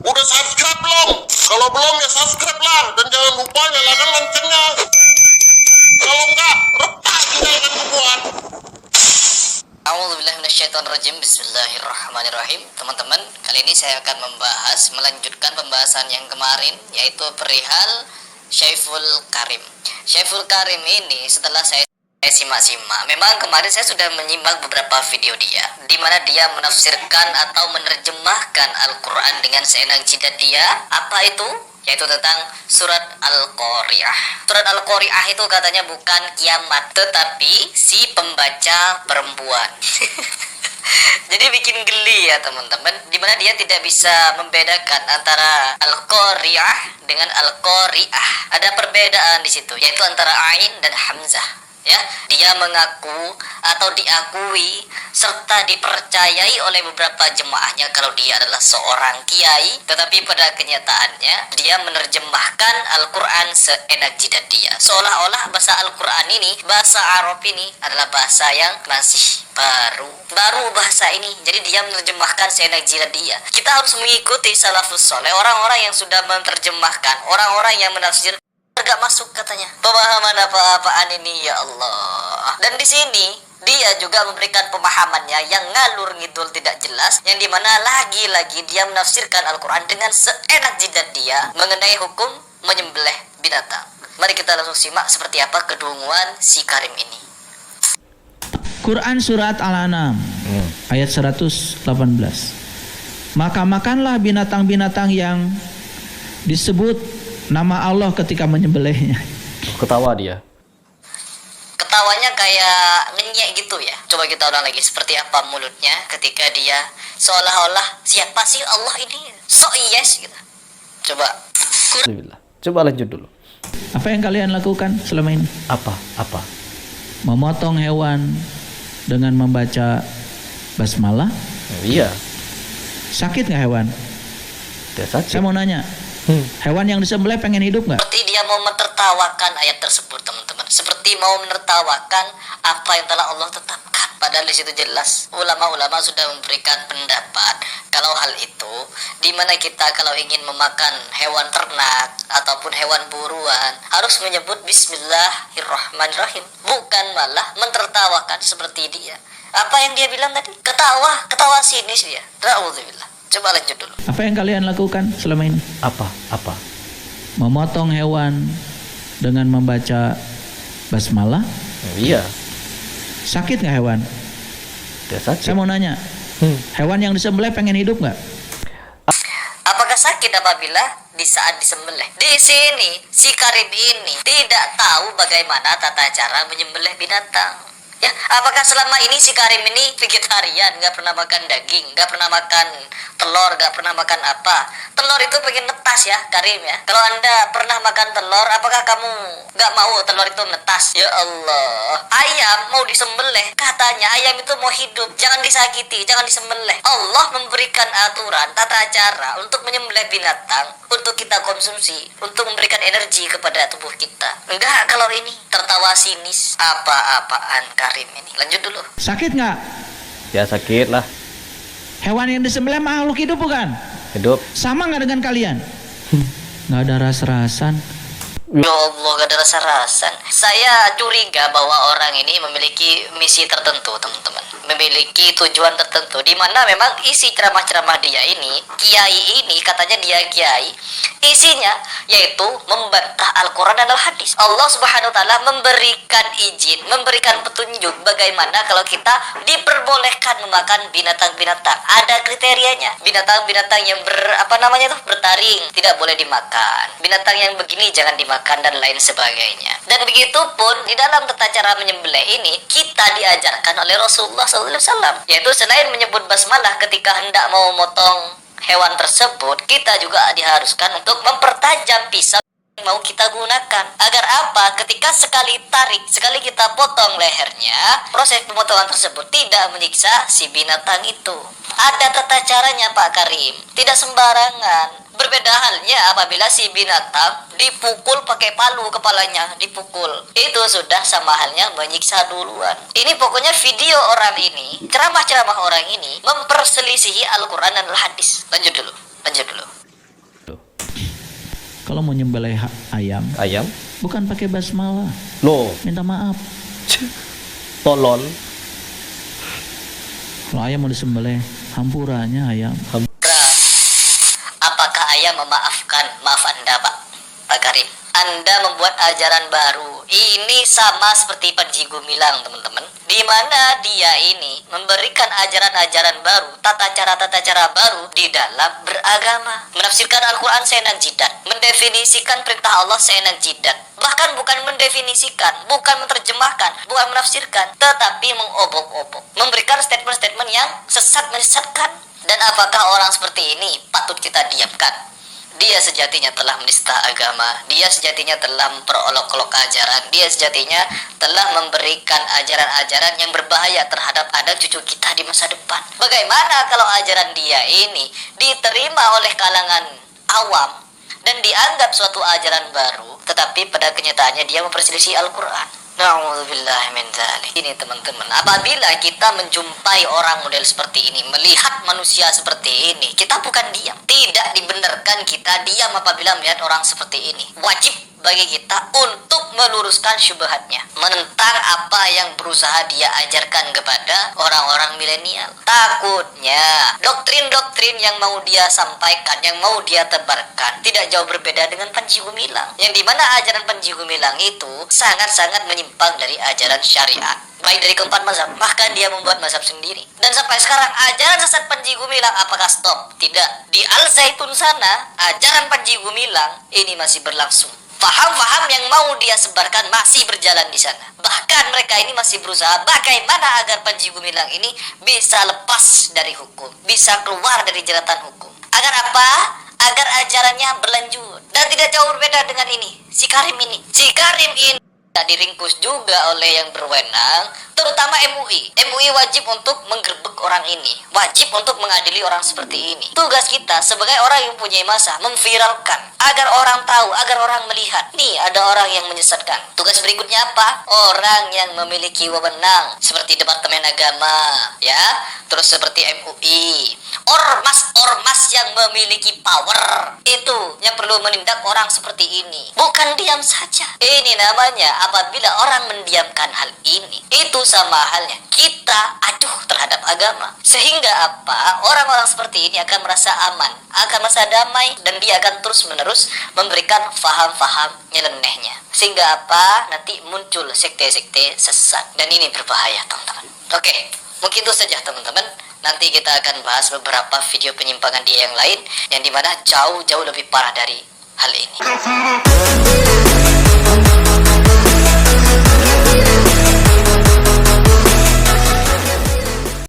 Udah subscribe belum? Kalau belum ya subscribe lah. Dan jangan lupa nyalakan loncengnya. Kalau enggak, retak tinggalkan kubuan. A'udzubillahi minasyaitonirrajim. Bismillahirrahmanirrahim. Teman-teman, kali ini saya akan melanjutkan pembahasan yang kemarin, yaitu perihal Syaiful Karim. Syaiful Karim ini setelah saya simak-simak, memang kemarin saya sudah menyimak beberapa video dia, di mana dia menafsirkan atau menerjemahkan Al-Quran dengan seenak jidat dia. Apa itu? Yaitu tentang surat Al-Qari'ah. Surat Al-Qari'ah itu katanya bukan kiamat, tetapi si pembaca perempuan. Jadi bikin geli ya teman-teman, dimana dia tidak bisa membedakan antara Al-Qari'ah dengan Al-Qari'ah. Ada perbedaan di situ, yaitu antara Ain dan Hamzah. Ya, dia mengaku atau diakui serta dipercayai oleh beberapa jemaahnya kalau dia adalah seorang kiai, tetapi pada kenyataannya dia menerjemahkan Al-Quran seenak jidat dia, seolah-olah bahasa Al-Quran ini, bahasa Arab ini adalah bahasa yang masih baru bahasa ini. Jadi dia menerjemahkan seenak jidat dia. Kita harus mengikuti salafus soleh, orang-orang yang sudah menerjemahkan, orang-orang yang menafsir. Gak masuk katanya pemahaman apa-apaan ini, ya Allah. Dan di sini dia juga memberikan pemahamannya yang ngalur ngidul tidak jelas, yang dimana lagi-lagi dia menafsirkan Al-Quran dengan seenak jidat dia mengenai hukum menyembelih binatang. Mari kita langsung simak seperti apa kedunguan si Karim ini. Quran surat Al-An'am ayat 118. Maka makanlah binatang-binatang yang disebut nama Allah ketika menyembelihnya. Ketawa dia. Ketawanya kayak ngenyek gitu ya. Coba kita ulang lagi, seperti apa mulutnya ketika dia seolah-olah siapa sih Allah ini? So yes gitu. Coba. Coba lanjut dulu. Apa yang kalian lakukan selama ini? Apa? Memotong hewan dengan membaca basmalah? Iya. Sakit nggak hewan? Dia sakit. Saya mau nanya. Hewan yang disembelih pengen hidup nggak? Seperti dia mau menertawakan ayat tersebut, teman-teman. Seperti mau menertawakan apa yang telah Allah tetapkan. Padahal di situ jelas ulama-ulama sudah memberikan pendapat kalau hal itu, di mana kita kalau ingin memakan hewan ternak ataupun hewan buruan harus menyebut Bismillahirrahmanirrahim, bukan malah menertawakan seperti dia. Apa yang dia bilang tadi? Ketawa sinis dia. Alhamdulillah. Coba lanjut dulu. Apa yang kalian lakukan selama ini? Apa? Memotong hewan dengan membaca basmalah? Iya. Sakit nggak hewan? Dia sakit. Saya mau nanya. Hewan yang disembelih pengen hidup nggak? Apakah sakit apabila di saat disembelih? Di sini si Karim ini tidak tahu bagaimana tata cara menyembelih binatang. Ya, apakah selama ini si Karim ini vegetarian, nggak pernah makan daging, nggak pernah makan telur, nggak pernah makan apa? Telur itu pengen netas ya, Karim ya. Kalau Anda pernah makan telur, apakah kamu nggak mau telur itu netas? Ya Allah, ayam mau disembelih, katanya ayam itu mau hidup, jangan disakiti, jangan disembelih. Allah memberikan aturan, tata cara untuk menyembelih binatang, untuk kita konsumsi, untuk memberikan energi kepada tubuh kita. Enggak, kalau ini tertawa sinis, apa-apaan Karim ini. Lanjut dulu. Sakit nggak? Ya sakit lah. Hewan yang disembelih makhluk hidup bukan? Hidup. Sama nggak dengan kalian? Nggak ada ras-rasan. Ya Allah, gak ada rasa-rasan. Saya curiga bahwa orang ini memiliki misi tertentu, teman-teman. Memiliki tujuan tertentu, di mana memang isi ceramah-ceramah dia ini, kiai ini, katanya dia kiai, isinya yaitu membantah Al-Quran dan Al-Hadis. Allah Subhanahu wa Ta'ala memberikan izin, memberikan petunjuk bagaimana kalau kita diperbolehkan memakan binatang-binatang. Ada kriterianya. Binatang-binatang yang bertaring tidak boleh dimakan. Binatang yang begini jangan dimakan, dan lain sebagainya. Dan begitu pun di dalam tata cara menyembelih ini kita diajarkan oleh Rasulullah SAW, yaitu selain menyebut basmalah ketika hendak mau motong hewan tersebut, kita juga diharuskan untuk mempertajam pisau yang mau kita gunakan. Agar apa? Ketika sekali tarik, sekali kita potong lehernya, proses pemotongan tersebut tidak menyiksa si binatang itu. Ada tata caranya Pak Karim, tidak sembarangan. Berbeda halnya apabila si binatang dipukul pakai palu, kepalanya dipukul. Itu sudah sama halnya menyiksa duluan. Ini pokoknya video orang ini, ceramah-ceramah orang ini memperselisihi Al-Quran dan Al-Hadis. Lanjut dulu. kalau mau nyembelih ayam, Ayam? bukan pakai basmalah, Loh, minta maaf. tolol. Kalau ayam mau disembelih, hampurannya ayam. Apakah ayah memaafkan? Maaf Anda Pak Karim. Anda membuat ajaran baru. Ini sama seperti Panji Gumilang, teman-teman. Di mana dia ini memberikan ajaran-ajaran baru, tata cara baru di dalam beragama. Menafsirkan Al-Quran seenak jidat, mendefinisikan perintah Allah seenak jidat. Bahkan bukan mendefinisikan, bukan menerjemahkan, bukan menafsirkan, tetapi mengobok-obok, memberikan statement-statement yang sesat menyesatkan. Dan apakah orang seperti ini patut kita diamkan? Dia sejatinya telah menista agama, dia sejatinya telah memperolok-olok ajaran, dia sejatinya telah memberikan ajaran-ajaran yang berbahaya terhadap anak cucu kita di masa depan. Bagaimana kalau ajaran dia ini diterima oleh kalangan awam dan dianggap suatu ajaran baru, tetapi pada kenyataannya dia memperselisih Al-Quran? Na'udzubillah min dzalik. Ini teman-teman, apabila kita menjumpai orang model seperti ini, melihat manusia seperti ini, kita bukan diam. Tidak dibenarkan kita diam apabila melihat orang seperti ini. Wajib bagi kita untuk meluruskan syubhatnya, menentang apa yang berusaha dia ajarkan kepada orang-orang milenial. Takutnya doktrin-doktrin yang mau dia sampaikan, yang mau dia tebarkan, tidak jauh berbeda dengan Panji Gumilang, yang dimana ajaran Panji Gumilang itu sangat-sangat menyimpang dari ajaran syariat, baik dari keempat mazhab. Bahkan dia membuat mazhab sendiri. Dan sampai sekarang ajaran sesat Panji Gumilang apakah stop? Tidak. Di Al Zaitun sana, ajaran Panji Gumilang ini masih berlangsung. Faham-faham yang mau dia sebarkan masih berjalan di sana. Bahkan mereka ini masih berusaha bagaimana agar Panji Gumilang ini bisa lepas dari hukum, bisa keluar dari jeratan hukum. Agar apa? Agar ajarannya berlanjut. Dan tidak jauh berbeda dengan ini, si Karim ini. Si Karim ini tidak diringkus juga oleh yang berwenang, terutama MUI. MUI wajib untuk menggerbek orang ini, wajib untuk mengadili orang seperti ini. Tugas kita sebagai orang yang punya masa memviralkan agar orang tahu, agar orang melihat, nih ada orang yang menyesatkan. Tugas berikutnya apa? Orang yang memiliki wewenang seperti Departemen Agama, ya, terus seperti MUI, ormas-ormas yang memiliki power, itu yang perlu menindak orang seperti ini. Bukan diam saja. Ini namanya apabila orang mendiamkan hal ini, itu sama halnya kita aduh terhadap agama. Sehingga apa? Orang-orang seperti ini akan merasa aman, akan merasa damai, dan dia akan terus-menerus memberikan faham-faham nyelenehnya. Sehingga apa? Nanti muncul sekte-sekte sesat. Dan ini berbahaya, teman-teman. Oke, mungkin itu saja, teman-teman. Nanti kita akan bahas beberapa video penyimpangan dia yang lain, yang dimana jauh-jauh lebih parah dari hal ini.